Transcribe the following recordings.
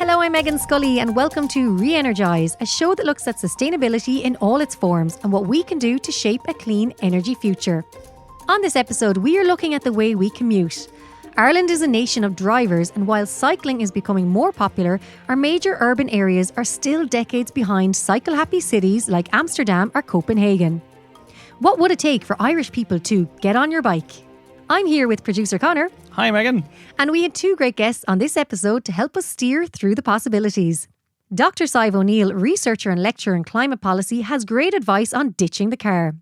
Hello, I'm Meghann Scully and welcome to Re-Energize, a show that looks at sustainability in all its forms and what we can do to shape a clean energy future. On this episode, we are looking at the way we commute. Ireland is a nation of drivers, and while cycling is becoming more popular, our major urban areas are still decades behind cycle-happy cities like Amsterdam or Copenhagen. What would it take for Irish people to get on your bike? I'm here with producer Connor. Hi, Meghann. And we had two great guests on this episode to help us steer through the possibilities. Dr. Sadhbh O'Neill, researcher and lecturer in climate policy, has great advice on ditching the car.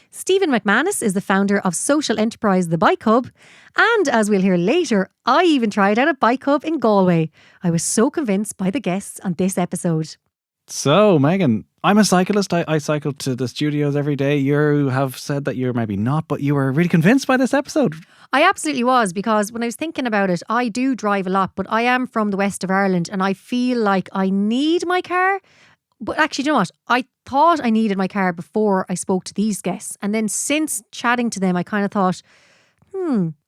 Stephen McManus is the founder of social enterprise The Bike Hub. And as we'll hear later, I even tried out a bike hub in Galway. I was so convinced by the guests on this episode. So, Meghann, I'm a cyclist. I cycle to the studios every day. You have said that you're maybe not, but you were really convinced by this episode. I absolutely was, because when I was thinking about it, I do drive a lot, but I am from the west of Ireland and I feel like I need my car. But actually, you know what? I thought I needed my car before I spoke to these guests. And then since chatting to them, I kind of thought,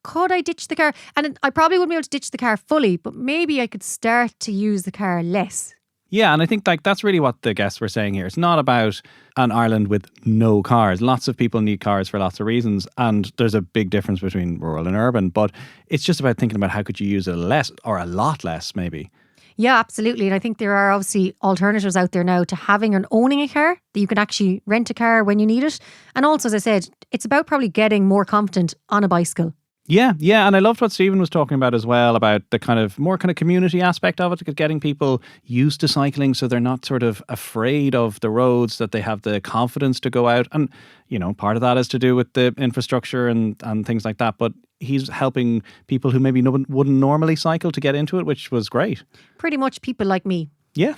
could I ditch the car? And I probably wouldn't be able to ditch the car fully, but maybe I could start to use the car less. Yeah, and I think that's really what the guests were saying here. It's not about an Ireland with no cars. Lots of people need cars for lots of reasons, and there's a big difference between rural and urban. But it's just about thinking about how could you use it less or a lot less, maybe. Yeah, absolutely. And I think there are obviously alternatives out there now to having and owning a car, that you can actually rent a car when you need it. And also, as I said, it's about probably getting more confident on a bicycle. Yeah. And I loved what Stephen was talking about as well, about the kind of community aspect of it, getting people used to cycling so they're not sort of afraid of the roads, that they have the confidence to go out. And, you know, part of that is to do with the infrastructure and things like that. But he's helping people who maybe wouldn't normally cycle to get into it, which was great. Pretty much people like me. Yeah.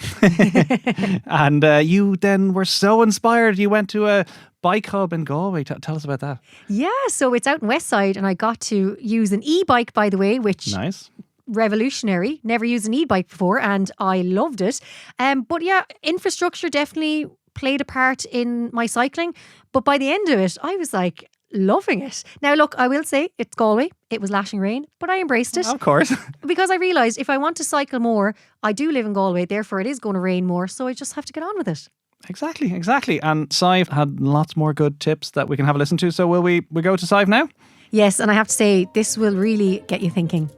And you then were so inspired. You went to a bike hub in Galway. Tell us about that. Yeah, so it's out in Westside and I got to use an e-bike, by the way, which... Nice. Revolutionary. Never used an e-bike before and I loved it. But yeah, infrastructure definitely played a part in my cycling. But by the end of it, I was like... loving it. Now look, I will say it's Galway. It was lashing rain, but I embraced it. Of course. Because I realised if I want to cycle more, I do live in Galway, therefore it is going to rain more, so I just have to get on with it. Exactly. And Sive had lots more good tips that we can have a listen to. So will we go to Sive now? Yes, and I have to say, this will really get you thinking.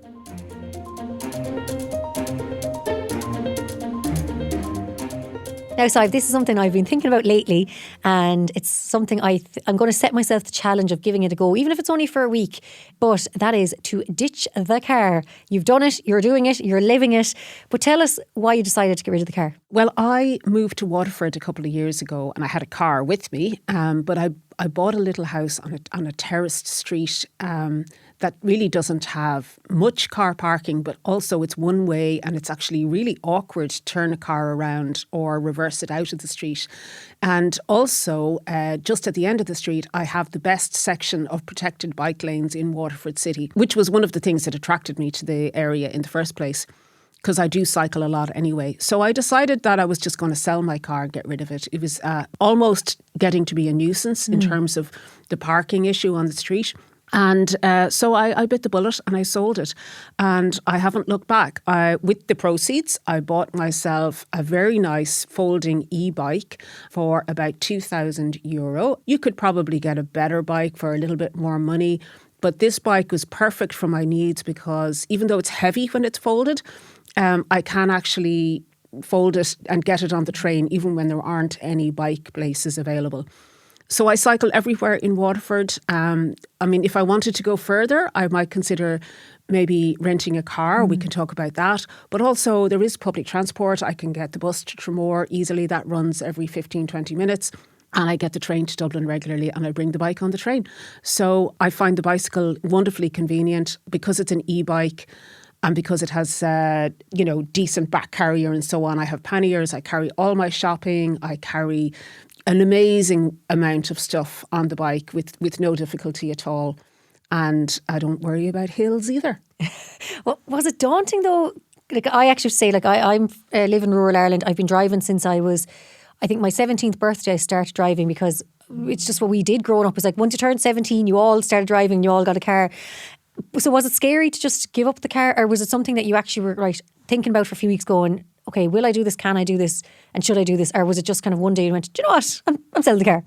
Now, Sive, this is something I've been thinking about lately, and it's something I'm going to set myself the challenge of giving it a go, even if it's only for a week. But that is to ditch the car. You've done it, you're doing it, you're living it. But tell us why you decided to get rid of the car. Well, I moved to Waterford a couple of years ago and I had a car with me, but I bought a little house on a terraced street that really doesn't have much car parking, but also it's one way and it's actually really awkward to turn a car around or reverse it out of the street. And also, just at the end of the street, I have the best section of protected bike lanes in Waterford City, which was one of the things that attracted me to the area in the first place, because I do cycle a lot anyway. So I decided that I was just going to sell my car and get rid of it. It was almost getting to be a nuisance in terms of the parking issue on the street. And so I bit the bullet and I sold it. And I haven't looked back. With the proceeds, I bought myself a very nice folding e-bike for about €2,000. You could probably get a better bike for a little bit more money. But this bike was perfect for my needs because even though it's heavy when it's folded, I can actually fold it and get it on the train even when there aren't any bike places available. So I cycle everywhere in Waterford. If I wanted to go further, I might consider maybe renting a car. We can talk about that. But also there is public transport. I can get the bus to Tramore easily. That runs every 15-20 minutes. And I get the train to Dublin regularly and I bring the bike on the train. So I find the bicycle wonderfully convenient because it's an e-bike. And because it has, decent back carrier and so on. I have panniers, I carry all my shopping, I carry an amazing amount of stuff on the bike with no difficulty at all. And I don't worry about hills either. Well, was it daunting though? Like I actually say, I live in rural Ireland. I've been driving since I was, I think my 17th birthday I started driving because it's just what we did growing up. It was like once you turned 17, you all started driving, you all got a car. So was it scary to just give up the car, or was it something that you actually were thinking about for a few weeks going, okay, will I do this? Can I do this? And should I do this? Or was it just kind of one day you went, do you know what? I'm selling the car.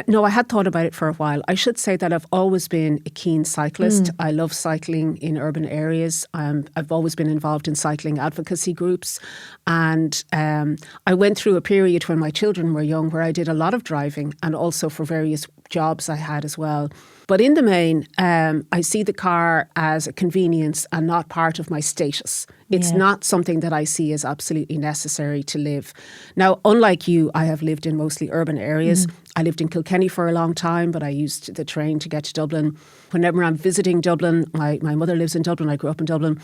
No, I had thought about it for a while. I should say that I've always been a keen cyclist. I love cycling in urban areas. I've always been involved in cycling advocacy groups. And I went through a period when my children were young where I did a lot of driving, and also for various jobs I had as well. But in the main, I see the car as a convenience and not part of my status. It's not something that I see as absolutely necessary to live. Now, unlike you, I have lived in mostly urban areas. I lived in Kilkenny for a long time, but I used the train to get to Dublin. Whenever I'm visiting Dublin, my mother lives in Dublin, I grew up in Dublin,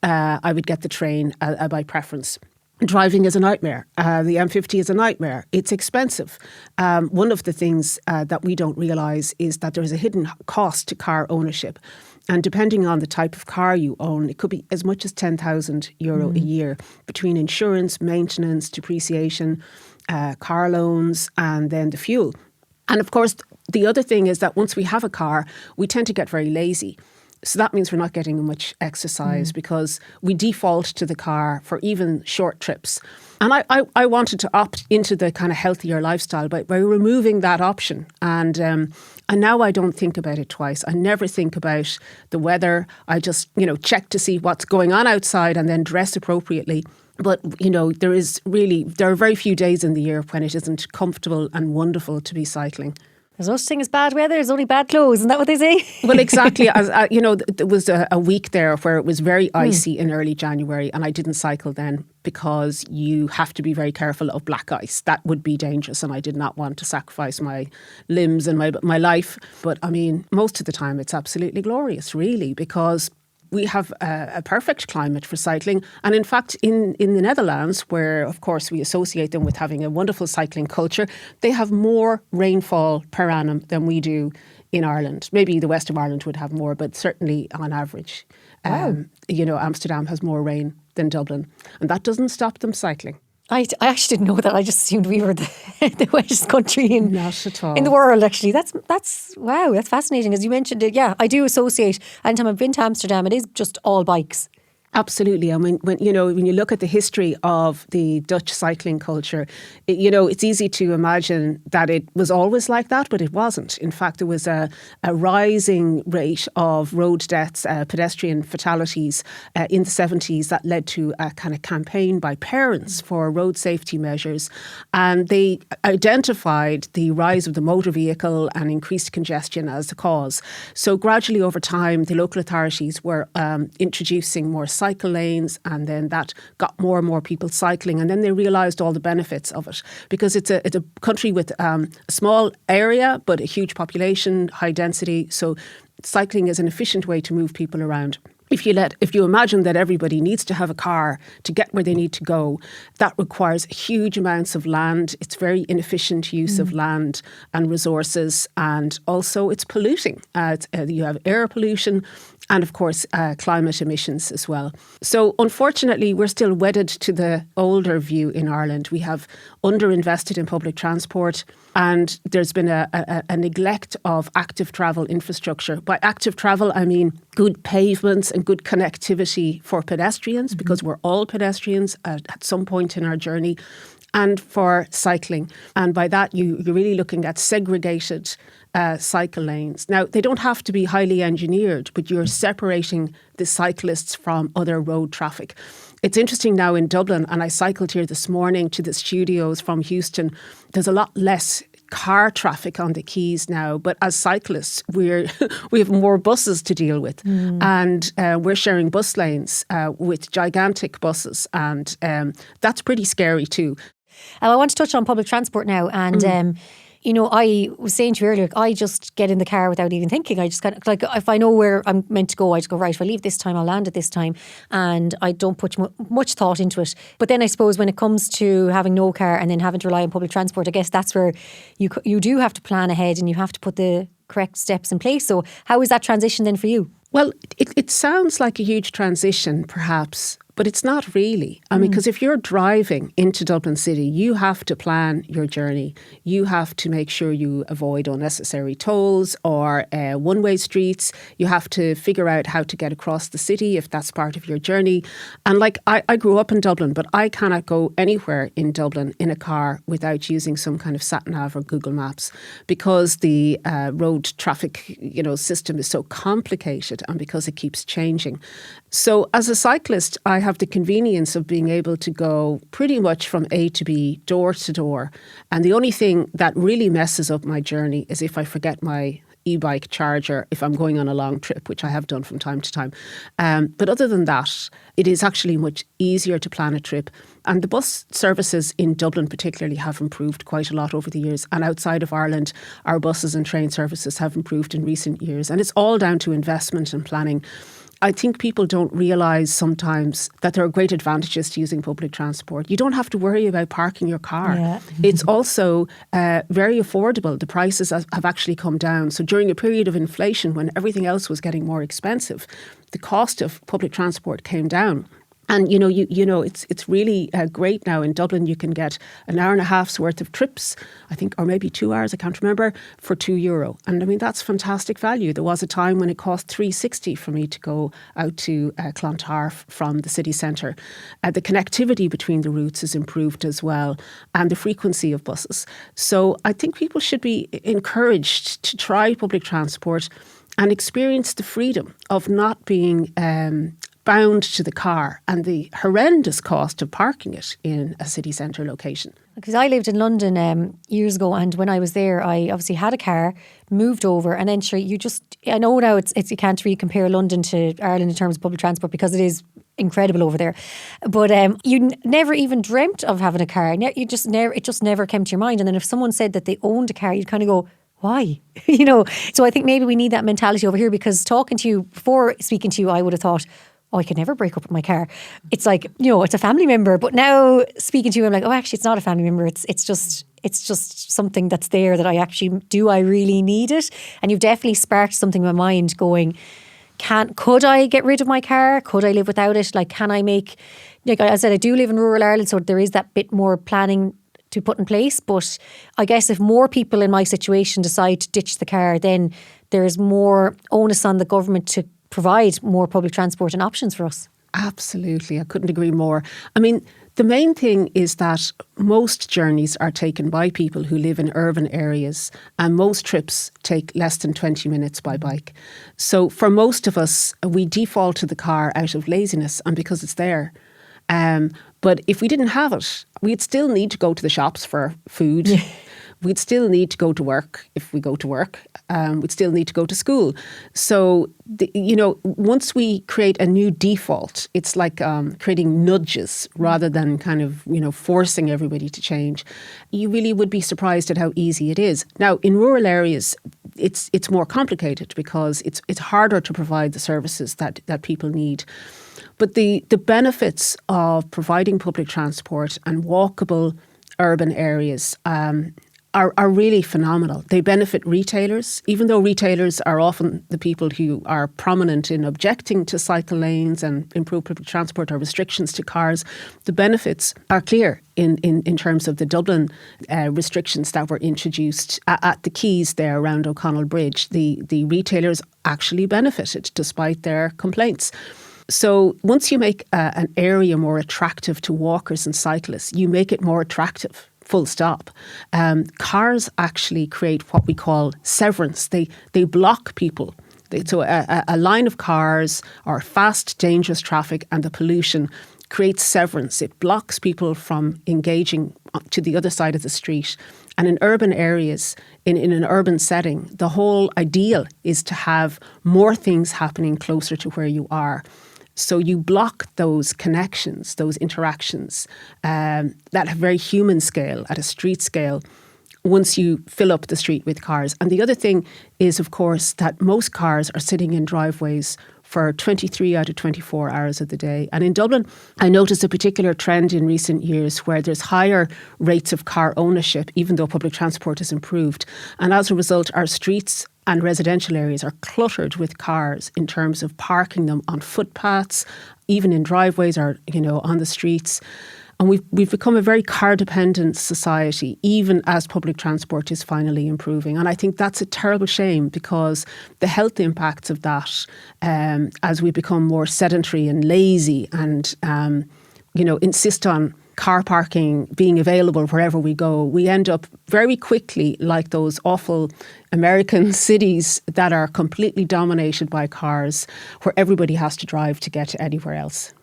I would get the train by preference. Driving is a nightmare. The M50 is a nightmare. It's expensive. One of the things that we don't realise is that there is a hidden cost to car ownership. And depending on the type of car you own, it could be as much as €10,000 a year between insurance, maintenance, depreciation, car loans, and then the fuel. And of course, the other thing is that once we have a car, we tend to get very lazy. So that means we're not getting much exercise because we default to the car for even short trips. And I wanted to opt into the kind of healthier lifestyle by removing that option. And now I don't think about it twice. I never think about the weather. I just, check to see what's going on outside and then dress appropriately. But, there are very few days in the year when it isn't comfortable and wonderful to be cycling. There's no such thing as bad weather, there's only bad clothes. Isn't that what they say? Well, exactly. There was a week there where it was very icy in early January, and I didn't cycle then because you have to be very careful of black ice. That would be dangerous, and I did not want to sacrifice my limbs and my life. But I mean, most of the time it's absolutely glorious, really, because we have a perfect climate for cycling. And in fact, in the Netherlands, where, of course, we associate them with having a wonderful cycling culture, they have more rainfall per annum than we do in Ireland. Maybe the west of Ireland would have more, but certainly on average. Wow. Amsterdam has more rain than Dublin. And that doesn't stop them cycling. I actually didn't know that. I just assumed we were the wettest country Not at all. in the world, actually. That's wow, that's fascinating. As you mentioned it, I do associate, anytime I've been to Amsterdam, it is just all bikes. Absolutely. I mean, when you look at the history of the Dutch cycling culture, it's easy to imagine that it was always like that, but it wasn't. In fact, there was a rising rate of road deaths, pedestrian fatalities in the 70s that led to a kind of campaign by parents for road safety measures. And they identified the rise of the motor vehicle and increased congestion as the cause. So gradually over time, the local authorities were introducing more cycle lanes, and then that got more and more people cycling, and then they realised all the benefits of it, because it's a country with a small area but a huge population, high density, so cycling is an efficient way to move people around. If you imagine that everybody needs to have a car to get where they need to go, that requires huge amounts of land. It's very inefficient use of land and resources, and also it's polluting. You have air pollution and, of course, climate emissions as well. So, unfortunately, we're still wedded to the older view in Ireland. We have underinvested in public transport, and there's been a neglect of active travel infrastructure. By active travel, I mean good pavements and good connectivity for pedestrians, because we're all pedestrians at some point in our journey, and for cycling. And by that, you're really looking at segregated cycle lanes. Now, they don't have to be highly engineered, but you're separating the cyclists from other road traffic. It's interesting now in Dublin, and I cycled here this morning to the studios from Houston. There's a lot less car traffic on the quays now, but as cyclists, we have more buses to deal with, and we're sharing bus lanes with gigantic buses, and that's pretty scary too. I want to touch on public transport now, and I was saying to you earlier, I just get in the car without even thinking. I just kind of, like, if I know where I'm meant to go, I just go, right, if I leave this time, I'll land at this time, and I don't put much thought into it. But then I suppose when it comes to having no car and then having to rely on public transport, I guess that's where you do have to plan ahead and you have to put the correct steps in place. So how is that transition then for you? Well, it sounds like a huge transition, perhaps, But it's not really. I mean, because if you're driving into Dublin City, you have to plan your journey. You have to make sure you avoid unnecessary tolls or one-way streets. You have to figure out how to get across the city if that's part of your journey. And like I grew up in Dublin, but I cannot go anywhere in Dublin in a car without using some kind of sat-nav or Google Maps, because the road traffic, system is so complicated and because it keeps changing. So as a cyclist, I have the convenience of being able to go pretty much from A to B, door to door. And the only thing that really messes up my journey is if I forget my e-bike charger if I'm going on a long trip, which I have done from time to time. But other than that, it is actually much easier to plan a trip. And the bus services in Dublin particularly have improved quite a lot over the years. And outside of Ireland, our buses and train services have improved in recent years. And it's all down to investment and planning. I think people don't realise sometimes that there are great advantages to using public transport. You don't have to worry about parking your car. Yeah. It's also very affordable. The prices have actually come down. So during a period of inflation when everything else was getting more expensive, the cost of public transport came down. And, it's really great now. In Dublin, you can get an hour and a half's worth of trips, I think, or maybe 2 hours, I can't remember, for €2. And I mean, that's fantastic value. There was a time when it cost $3.60 for me to go out to Clontarf from the city centre. The connectivity between the routes has improved as well, and the frequency of buses. So I think people should be encouraged to try public transport and experience the freedom of not being bound to the car and the horrendous cost of parking it in a city centre location. Because I lived in London years ago, and when I was there, I obviously had a car, moved over, and then sure, I know now it's you can't really compare London to Ireland in terms of public transport because it is incredible over there. But you never even dreamt of having a car. It just never came to your mind. And then if someone said that they owned a car, you'd kind of go, why? So I think maybe we need that mentality over here, because talking to you, before speaking to you, I would have thought, oh, I could never break up with my car. It's like, it's a family member. But now speaking to you, I'm like, oh, actually, it's not a family member. It's just something that's there that I really need it? And you've definitely sparked something in my mind going, could I get rid of my car? Could I live without it? Like, can I make, like I said, I do live in rural Ireland, so there is that bit more planning to put in place. But I guess if more people in my situation decide to ditch the car, then there's more onus on the government to provide more public transport and options for us. Absolutely. I couldn't agree more. I mean, the main thing is that most journeys are taken by people who live in urban areas, and most trips take less than 20 minutes by bike. So for most of us, we default to the car out of laziness and because it's there. But if we didn't have it, we'd still need to go to the shops for food. Yeah. We'd still need to go to work if we go to work. We'd still need to go to school. So, once we create a new default, it's like creating nudges rather than kind of, forcing everybody to change. You really would be surprised at how easy it is. Now, in rural areas, it's more complicated because it's harder to provide the services that people need. But the benefits of providing public transport and walkable urban areas are really phenomenal. They benefit retailers, even though retailers are often the people who are prominent in objecting to cycle lanes and improved public transport or restrictions to cars. The benefits are clear in terms of the Dublin restrictions that were introduced at the quays there around O'Connell Bridge. The retailers actually benefited despite their complaints. So once you make an area more attractive to walkers and cyclists, you make it more attractive. Full stop. Cars actually create what we call severance. They block people. So a line of cars or fast, dangerous traffic and the pollution creates severance. It blocks people from engaging to the other side of the street. And in urban areas, in an urban setting, the whole ideal is to have more things happening closer to where you are. So you block those connections, those interactions at a very human scale, at a street scale, once you fill up the street with cars. And the other thing is, of course, that most cars are sitting in driveways for 23 out of 24 hours of the day. And in Dublin, I noticed a particular trend in recent years where there's higher rates of car ownership, even though public transport has improved. And as a result, our streets and residential areas are cluttered with cars in terms of parking them on footpaths, even in driveways or, on the streets. And we've become a very car-dependent society, even as public transport is finally improving. And I think that's a terrible shame, because the health impacts of that, as we become more sedentary and lazy and, insist on car parking being available wherever we go, we end up very quickly like those awful American cities that are completely dominated by cars, where everybody has to drive to get to anywhere else.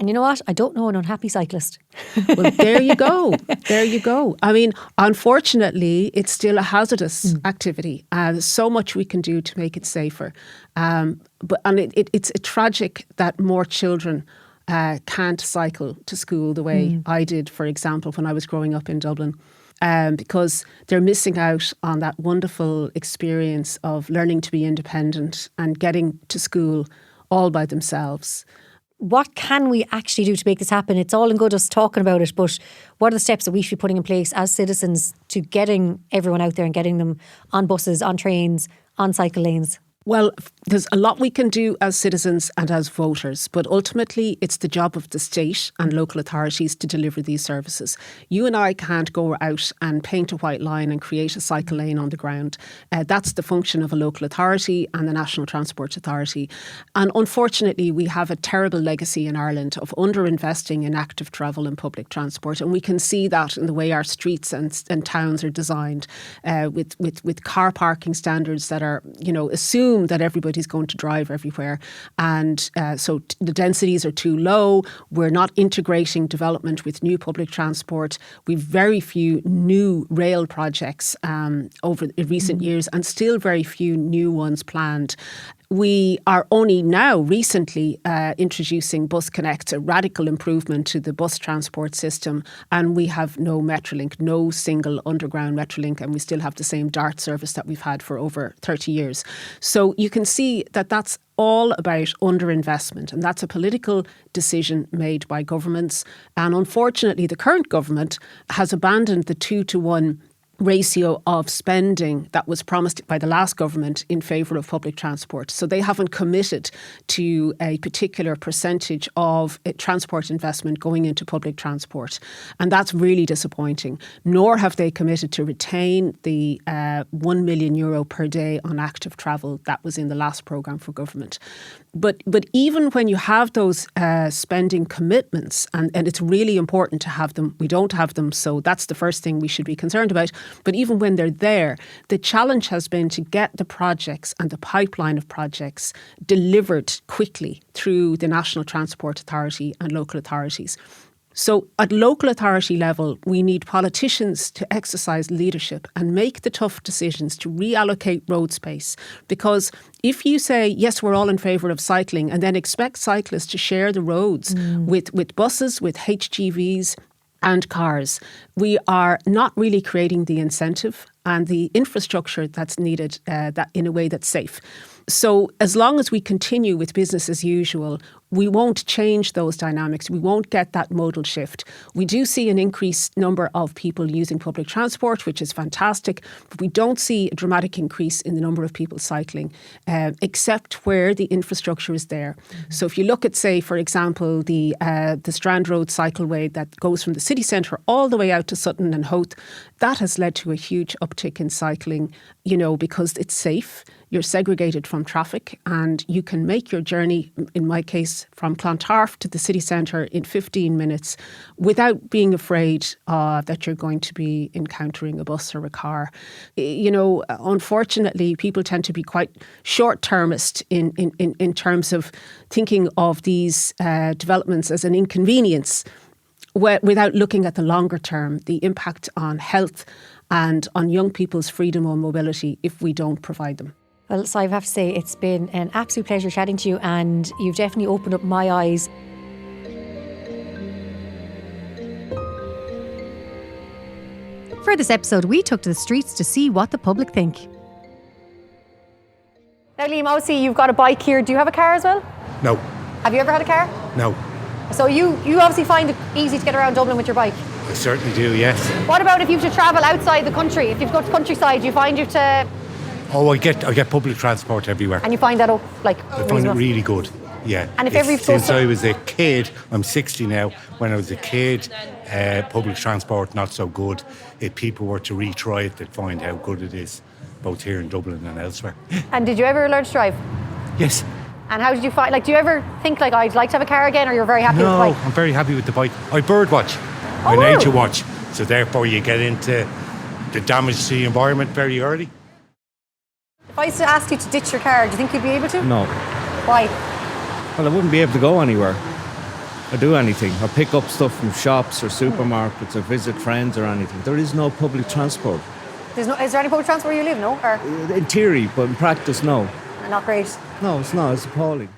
And you know what? I don't know an unhappy cyclist. Well, there you go. There you go. I mean, unfortunately, it's still a hazardous activity. There's so much we can do to make it safer. It's tragic that more children can't cycle to school the way I did, for example, when I was growing up in Dublin. Because they're missing out on that wonderful experience of learning to be independent and getting to school all by themselves. What can we actually do to make this happen? It's all in good us talking about it, but what are the steps that we should be putting in place as citizens to getting everyone out there and getting them on buses, on trains, on cycle lanes? Well, there's a lot we can do as citizens and as voters, but ultimately it's the job of the state and local authorities to deliver these services. You and I can't go out and paint a white line and create a cycle lane on the ground. That's the function of a local authority and the National Transport Authority. And unfortunately, we have a terrible legacy in Ireland of underinvesting in active travel and public transport. And we can see that in the way our streets and towns are designed, with car parking standards that are, assume that everybody's going to drive everywhere. And so the densities are too low. We're not integrating development with new public transport. We've very few new rail projects over recent years, and still very few new ones planned. We are only now recently introducing Bus Connect, a radical improvement to the bus transport system, and we have no Metrolink, no single underground Metrolink, and we still have the same DART service that we've had for over 30 years. So you can see that that's all about underinvestment, and that's a political decision made by governments. And unfortunately, the current government has abandoned the 2-to-1 ratio of spending that was promised by the last government in favour of public transport. So they haven't committed to a particular percentage of transport investment going into public transport. And that's really disappointing. Nor have they committed to retain the €1 million per day on active travel that was in the last programme for government. But even when you have those spending commitments, and it's really important to have them, we don't have them, so that's the first thing we should be concerned about. But even when they're there, the challenge has been to get the projects and the pipeline of projects delivered quickly through the National Transport Authority and local authorities. So at local authority level, we need politicians to exercise leadership and make the tough decisions to reallocate road space. Because if you say, yes, we're all in favour of cycling, and then expect cyclists to share the roads with buses, with HGVs and cars, we are not really creating the incentive and the infrastructure that's needed that in a way that's safe. So as long as we continue with business as usual, we won't change those dynamics. We won't get that modal shift. We do see an increased number of people using public transport, which is fantastic, but we don't see a dramatic increase in the number of people cycling, except where the infrastructure is there. So if you look at, say, for example, the Strand Road cycleway that goes from the city centre all the way out to Sutton and Howth, that has led to a huge uptick in cycling, because it's safe. You're segregated from traffic, and you can make your journey, in my case, from Clontarf to the city centre in 15 minutes without being afraid that you're going to be encountering a bus or a car. Unfortunately, people tend to be quite short-termist in terms of thinking of these developments as an inconvenience without looking at the longer term, the impact on health and on young people's freedom or mobility if we don't provide them. Well, so I have to say it's been an absolute pleasure chatting to you, and you've definitely opened up my eyes. For this episode, we took to the streets to see what the public think. Now, Liam, obviously you've got a bike here. Do you have a car as well? No, Have you ever had a car? no. So you obviously find it easy to get around Dublin with your bike. I certainly do, yes. What about if you have to travel outside the country? If you've got to countryside, you find you have to... Oh, I get public transport everywhere. And you find that, I find it reasonable? really good, yeah. And if every Since I was a kid, I'm 60 now, when I was a kid, public transport not so good. If people were to retry it, they'd find how good it is, both here in Dublin and elsewhere. And did you ever learn to drive? Yes. And how did you find, do you ever think I'd like to have a car again, or you're very happy with the No, bike? I'm very happy with the bike. I birdwatch. I wow. nature watch. So therefore you get into the damage to the environment very early. If I was to ask you to ditch your car, do you think you'd be able to? No. Why? Well, I wouldn't be able to go anywhere or do anything or pick up stuff from shops or supermarkets or visit friends or anything. There is no public transport. Is there any public transport where you live, no? Or In theory, but in practice, no. not great? No, it's not. It's appalling.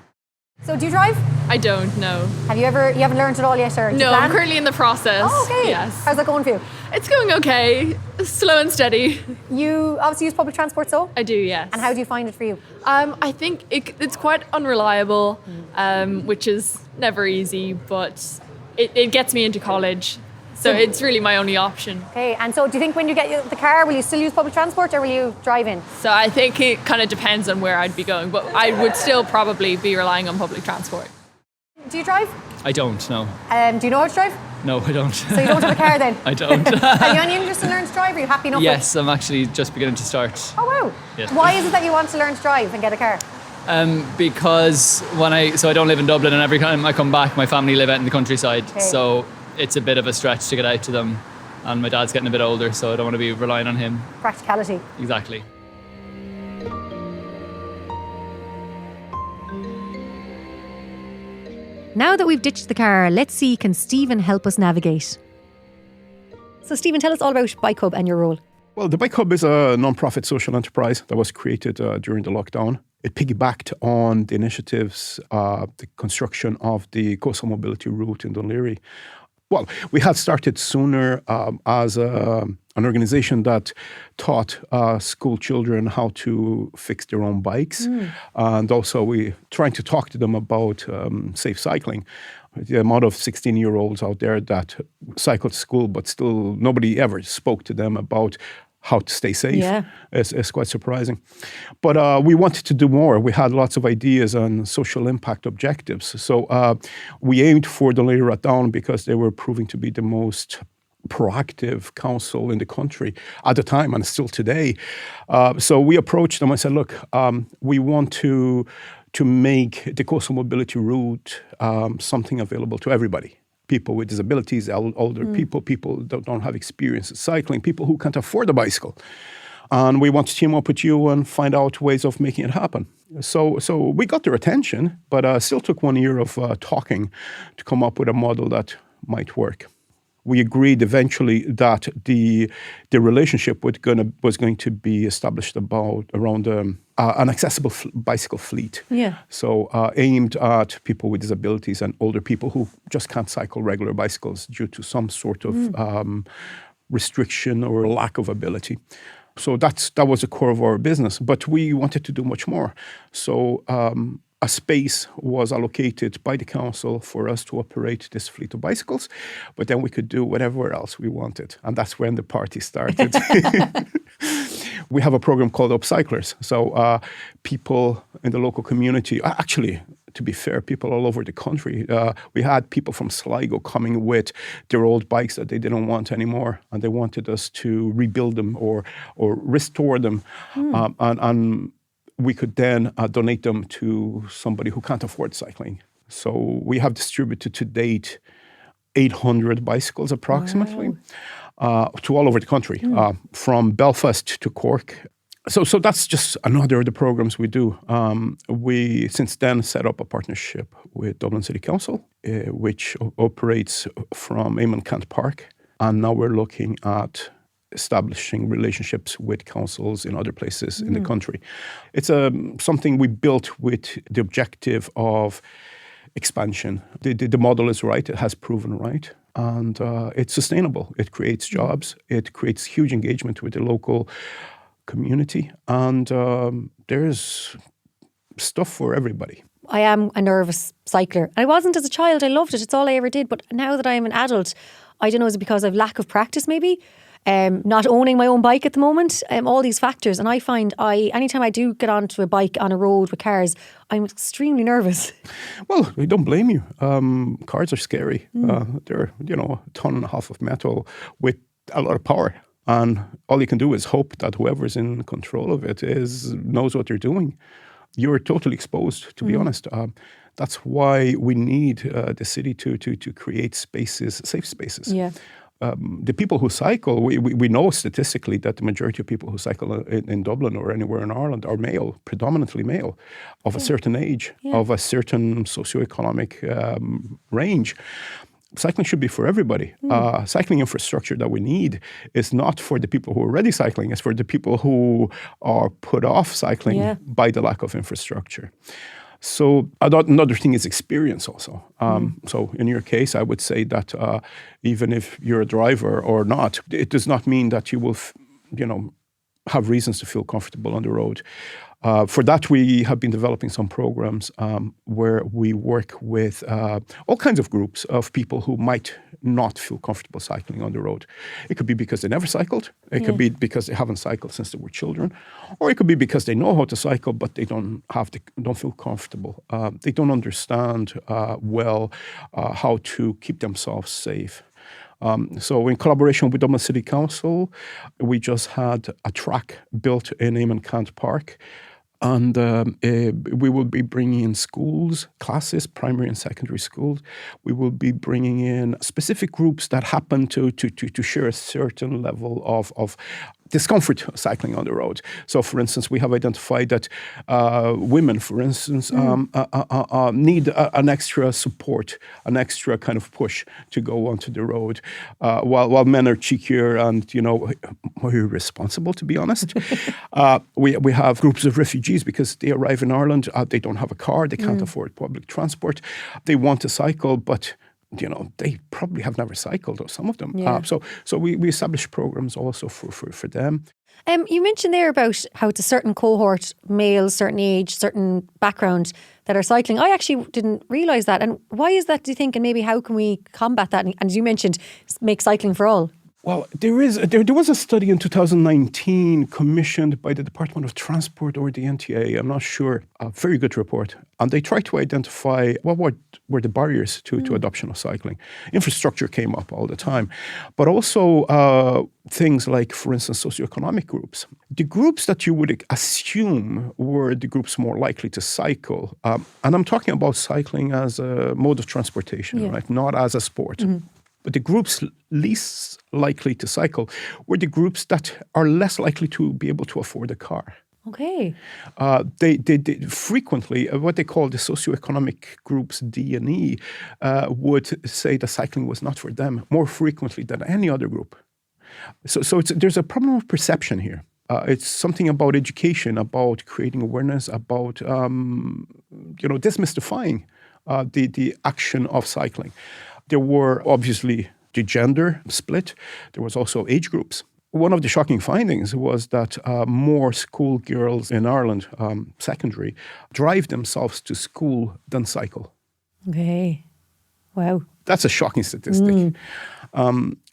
So do you drive? I don't know. You haven't learned it all yet, or do you No, plan? I'm currently in the process. Oh, okay. Yes. How's that going for you? It's going okay. Slow and steady. You obviously use public transport, so? I do, yes. And how do you find it for you? I think it's quite unreliable, which is never easy, but it gets me into college. So it's really my only option. Okay, and so do you think when you get the car, will you still use public transport or will you drive in? So I think it kind of depends on where I'd be going, but I would still probably be relying on public transport. Do you drive? I don't, no. Do you know how to drive? No, I don't. So you don't have a car then? I don't. Are you any interested in learning to drive? Are you happy enough? Yes, I'm actually just beginning to start. Oh wow. Yes. Why is it that you want to learn to drive and get a car? Because I don't live in Dublin, and every time I come back, my family live out in the countryside. Okay. So it's a bit of a stretch to get out to them. And my dad's getting a bit older, so I don't want to be relying on him. Practicality. Exactly. Now that we've ditched the car, let's see, can Stephen help us navigate? So Stephen, tell us all about Bike Hub and your role. Well, the Bike Hub is a non-profit social enterprise that was created during the lockdown. It piggybacked on the initiatives, the construction of the coastal mobility route in Dún Laoghaire. Well, we had started sooner as an organization that taught school children how to fix their own bikes. And also we trying to talk to them about safe cycling. The amount of 16-year-olds out there that cycle to school, but still nobody ever spoke to them about how to stay safe. Yeah. It's quite surprising. But we wanted to do more. We had lots of ideas on social impact objectives. So we aimed for the Laoghaire Rathdown because they were proving to be the most proactive council in the country at the time and still today. So we approached them and said, look, we want to make the coastal mobility route something available to everybody. People with disabilities, older people that don't have experience in cycling, people who can't afford a bicycle. And we want to team up with you and find out ways of making it happen. So we got their attention, but still took 1 year of talking to come up with a model that might work. We agreed eventually that the relationship was going to be established around an accessible bicycle fleet. Yeah. So aimed at people with disabilities and older people who just can't cycle regular bicycles due to some sort of restriction or lack of ability. So that was the core of our business. But we wanted to do much more. So a space was allocated by the council for us to operate this fleet of bicycles, but then we could do whatever else we wanted. And that's when the party started. We have a program called Upcyclers. So people in the local community, actually, to be fair, people all over the country. We had people from Sligo coming with their old bikes that they didn't want anymore, and they wanted us to rebuild them or restore them. And we could then donate them to somebody who can't afford cycling. So we have distributed to date 800 bicycles approximately to all over the country, from Belfast to Cork. So that's just another of the programs we do. We since then set up a partnership with Dublin City Council, which operates from Eamon Kent Park. And now we're looking at establishing relationships with councils in other places in the country. It's something we built with the objective of expansion. The model is right. It has proven right. And it's sustainable. It creates jobs. It creates huge engagement with the local community. And there's stuff for everybody. I am a nervous cycler. I wasn't as a child. I loved it. It's all I ever did. But now that I'm an adult, I don't know, is it because I've lack of practice maybe? Not owning my own bike at the moment, all these factors. And I find anytime I do get onto a bike on a road with cars, I'm extremely nervous. Well, I don't blame you. Cars are scary. They're, a ton and a half of metal with a lot of power. And all you can do is hope that whoever's in control of it knows what they're doing. You're totally exposed, to be honest. That's why we need the city to create spaces, safe spaces. Yeah. The people who cycle, we know statistically that the majority of people who cycle in Dublin or anywhere in Ireland are male, predominantly male, of a certain age, of a certain socioeconomic range. Cycling should be for everybody. Cycling infrastructure that we need is not for the people who are already cycling, it's for the people who are put off cycling by the lack of infrastructure. So another thing is experience also. So in your case, I would say that even if you're a driver or not, it does not mean that you will, have reasons to feel comfortable on the road. For that, we have been developing some programs where we work with all kinds of groups of people who might not feel comfortable cycling on the road. It could be because they never cycled. It could be because they haven't cycled since they were children, or it could be because they know how to cycle but they don't feel comfortable. They don't understand well how to keep themselves safe. So in collaboration with Dublin City Council, we just had a track built in Eamon Cant Park. And we will be bringing in schools, classes, primary and secondary schools. We will be bringing in specific groups that happen to share a certain level of discomfort cycling on the road. So, for instance, we have identified that women, for instance, need an extra support, an extra kind of push to go onto the road, while men are cheekier and, more irresponsible, to be honest. We have groups of refugees because they arrive in Ireland, they don't have a car, they can't afford public transport, they want to cycle, but they probably have never cycled, or some of them. Yeah. So we establish programs also for them. You mentioned there about how it's a certain cohort, males, certain age, certain background that are cycling. I actually didn't realise that. And why is that, do you think? And maybe how can we combat that? And as you mentioned, make cycling for all. Well, there was a study in 2019 commissioned by the Department of Transport or the NTA, I'm not sure, a very good report. And they tried to identify what were the barriers to adoption of cycling. Infrastructure came up all the time, but also things like, for instance, socioeconomic groups. The groups that you would assume were the groups more likely to cycle, and I'm talking about cycling as a mode of transportation, right? Not as a sport. Mm-hmm. But the groups least likely to cycle were the groups that are less likely to be able to afford a car. Okay. They frequently, what they call the socioeconomic groups D and E, would say that cycling was not for them more frequently than any other group. So there's a problem of perception here. It's something about education, about creating awareness, about demystifying the action of cycling. There were obviously the gender split. There was also age groups. One of the shocking findings was that more schoolgirls in Ireland, secondary, drive themselves to school than cycle. Okay. Wow. That's a shocking statistic.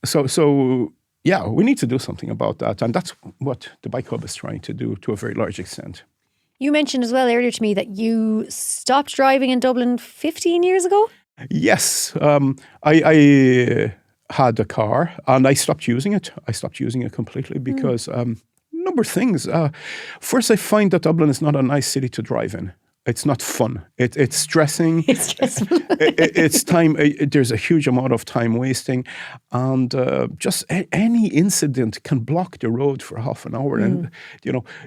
So we need to do something about that. And that's what the Bike Hub is trying to do to a very large extent. You mentioned as well earlier to me that you stopped driving in Dublin 15 years ago? Yes. I had a car and I stopped using it. I stopped using it completely because number of things. First, I find that Dublin is not a nice city to drive in. It's not fun. It's stressing. It's stressful. It's time. There's a huge amount of time wasting, and just any incident can block the road for half an hour. And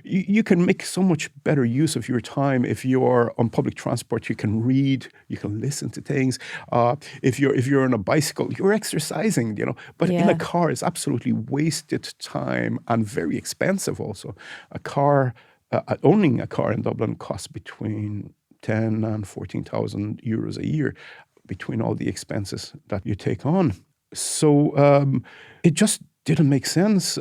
you can make so much better use of your time if you're on public transport. You can read. You can listen to things. If you're on a bicycle, you're exercising. But in a car, it's absolutely wasted time and very expensive. Also, owning a car in Dublin costs between 10 and 14,000 euros a year between all the expenses that you take on. So it just didn't make sense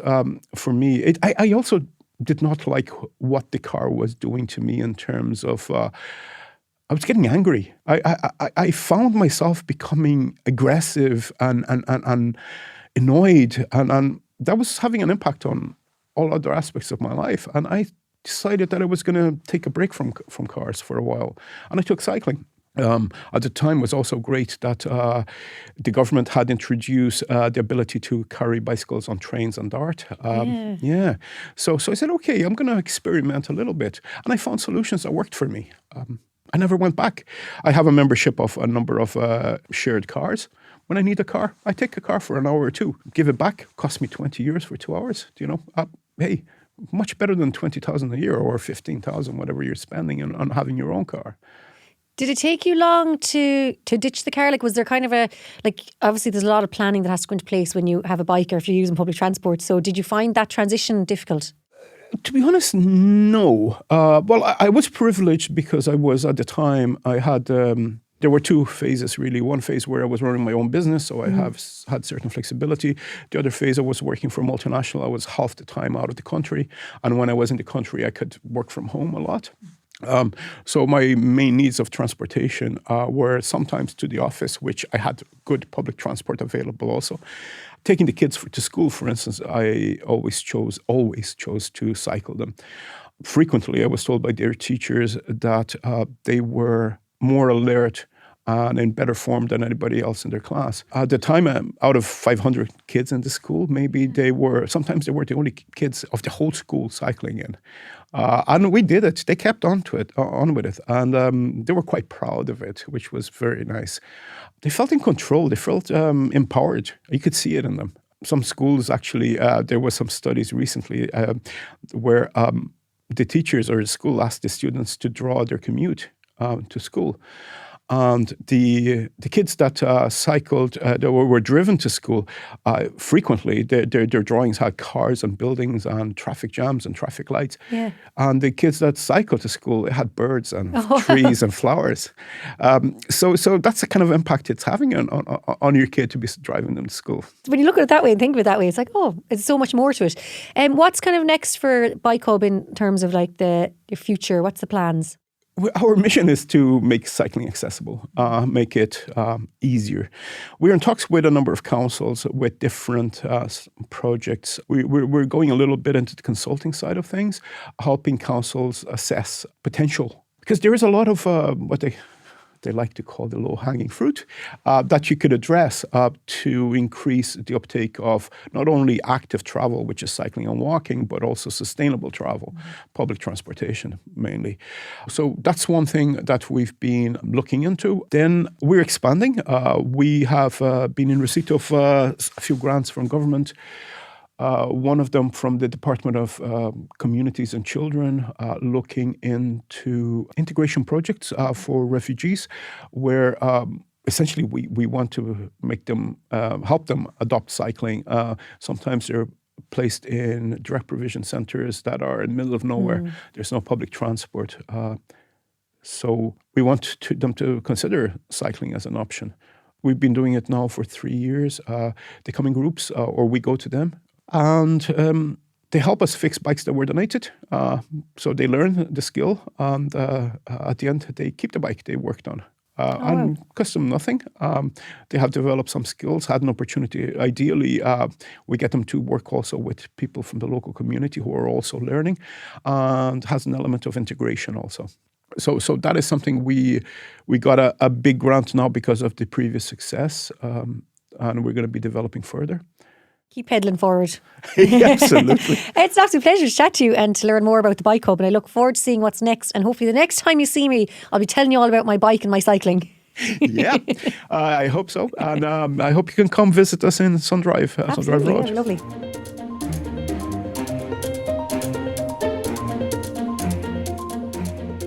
for me. I also did not like what the car was doing to me in terms of. I was getting angry. I found myself becoming aggressive and annoyed, and that was having an impact on all other aspects of my life. And I decided that I was going to take a break from cars for a while, and I took cycling. At the time, it was also great that the government had introduced the ability to carry bicycles on trains and DART. Yeah. So I said, okay, I'm going to experiment a little bit, and I found solutions that worked for me. I never went back. I have a membership of a number of shared cars. When I need a car, I take a car for an hour or two, give it back, cost me 20 euros for 2 hours. Hey, much better than 20,000 a year or 15,000, whatever you're spending on having your own car. Did it take you long to ditch the car? Like, was there kind of obviously there's a lot of planning that has to go into place when you have a bike or if you're using public transport. So did you find that transition difficult? To be honest, no. Well, I was privileged because I was, at the time, I had, there were two phases really. One phase where I was running my own business, so I had certain flexibility. The other phase, I was working for a multinational. I was half the time out of the country. And when I was in the country, I could work from home a lot. So my main needs of transportation were sometimes to the office, which I had good public transport available also. Taking the kids to school, for instance, I always chose to cycle them. Frequently, I was told by their teachers that they were more alert and in better form than anybody else in their class. At the time, out of 500 kids in the school, sometimes they were the only kids of the whole school cycling in. And we did it. They kept on with it. And they were quite proud of it, which was very nice. They felt in control. They felt empowered. You could see it in them. Some schools actually, there were some studies recently where the teachers or the school asked the students to draw their commute to school. And the kids that cycled, that were driven to school, frequently their drawings had cars and buildings and traffic jams and traffic lights. Yeah. And the kids that cycled to school, it had birds and trees and flowers. So that's the kind of impact it's having on your kid to be driving them to school. When you look at it that way and think of it that way, it's like, oh, it's so much more to it. What's kind of next for Bike Hub in terms of like your future? What's the plans? Our mission is to make cycling accessible, make it easier. We're in talks with a number of councils with different projects. We're going a little bit into the consulting side of things, helping councils assess potential. Because there is a lot of what they like to call the low-hanging fruit that you could address to increase the uptake of not only active travel, which is cycling and walking, but also sustainable travel, public transportation mainly. So that's one thing that we've been looking into. Then we're expanding. We have been in receipt of a few grants from government. One of them from the Department of Communities and Children, looking into integration projects for refugees, where essentially we want to make them, help them adopt cycling. Sometimes they're placed in direct provision centres that are in the middle of nowhere. There's no public transport. So we want them to consider cycling as an option. We've been doing it now for 3 years. They come in groups or we go to them. And they help us fix bikes that were donated. So they learn the skill, and at the end, they keep the bike they worked on. And cost them nothing. They have developed some skills, had an opportunity. Ideally, we get them to work also with people from the local community who are also learning, and has an element of integration also. So that is something we got a big grant now because of the previous success, and we're going to be developing further. Keep pedaling forward. Absolutely. It's an absolute pleasure to chat to you and to learn more about the Bike Hub, and I look forward to seeing what's next, and hopefully the next time you see me I'll be telling you all about my bike and my cycling. Yeah, I hope so, and I hope you can come visit us in Sundrive, Sundrive Road. Yeah, lovely.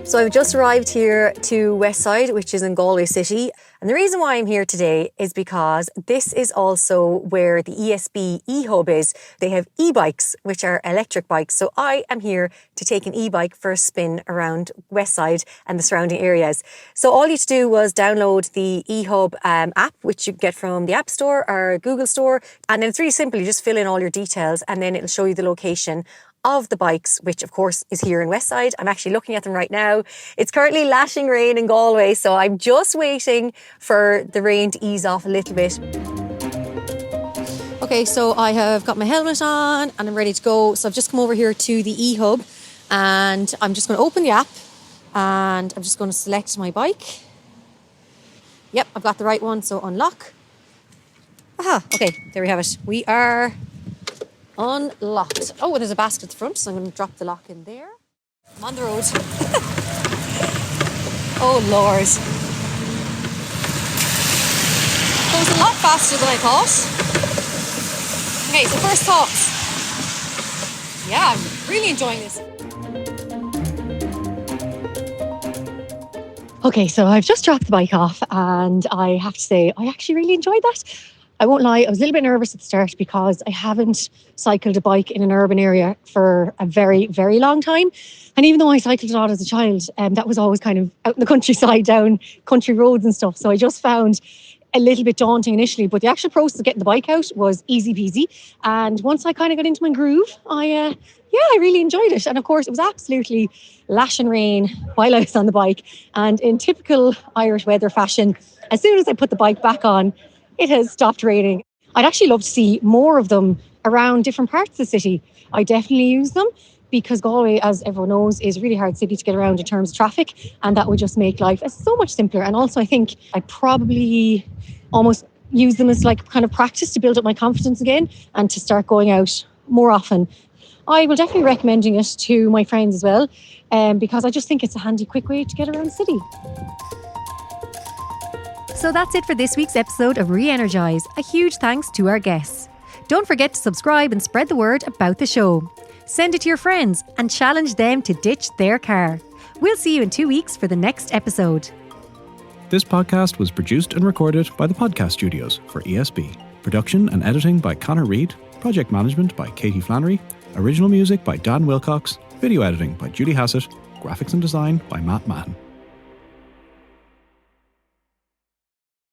So I've just arrived here to Westside, which is in Galway City. And the reason why I'm here today is because this is also where the ESB e-hub is. They have e-bikes, which are electric bikes. So I am here to take an e-bike for a spin around Westside and the surrounding areas. So all you have to do was download the e-hub app, which you get from the App Store or Google Store. And then it's really simple. You just fill in all your details and then it'll show you the location of the bikes, which of course is here in Westside. I'm actually looking at them right now. It's currently lashing rain in Galway, so I'm just waiting for the rain to ease off a little bit. Okay, so I have got my helmet on and I'm ready to go. So I've just come over here to the eHub and I'm just going to open the app and I'm just going to select my bike. Yep, I've got the right one, so unlock. Aha, okay, there we have it. We are unlocked. Oh, and there's a basket at the front, so I'm going to drop the lock in there. I'm on the road. Oh, Lord. Goes a lot faster than I thought. Okay, so first thoughts. Yeah, I'm really enjoying this. Okay, so I've just dropped the bike off and I have to say I actually really enjoyed that. I won't lie, I was a little bit nervous at the start because I haven't cycled a bike in an urban area for a very, very long time. And even though I cycled a lot as a child, that was always kind of out in the countryside, down country roads and stuff. So I just found a little bit daunting initially, but the actual process of getting the bike out was easy peasy. And once I kind of got into my groove, I really enjoyed it. And of course, it was absolutely lashing rain while I was on the bike. And in typical Irish weather fashion, as soon as I put the bike back on, it has stopped raining. I'd actually love to see more of them around different parts of the city. I definitely use them because Galway, as everyone knows, is a really hard city to get around in terms of traffic, and that would just make life so much simpler. And also I think I'd probably almost use them as like kind of practice to build up my confidence again and to start going out more often. I will definitely be recommending it to my friends as well, because I just think it's a handy, quick way to get around the city. So that's it for this week's episode of Re-Energize. A huge thanks to our guests. Don't forget to subscribe and spread the word about the show. Send it to your friends and challenge them to ditch their car. We'll see you in 2 weeks for the next episode. This podcast was produced and recorded by the Podcast Studios for ESB. Production and editing by Connor Reid. Project management by Katie Flannery. Original music by Dan Wilcox. Video editing by Judy Hassett. Graphics and design by Matt Mahon.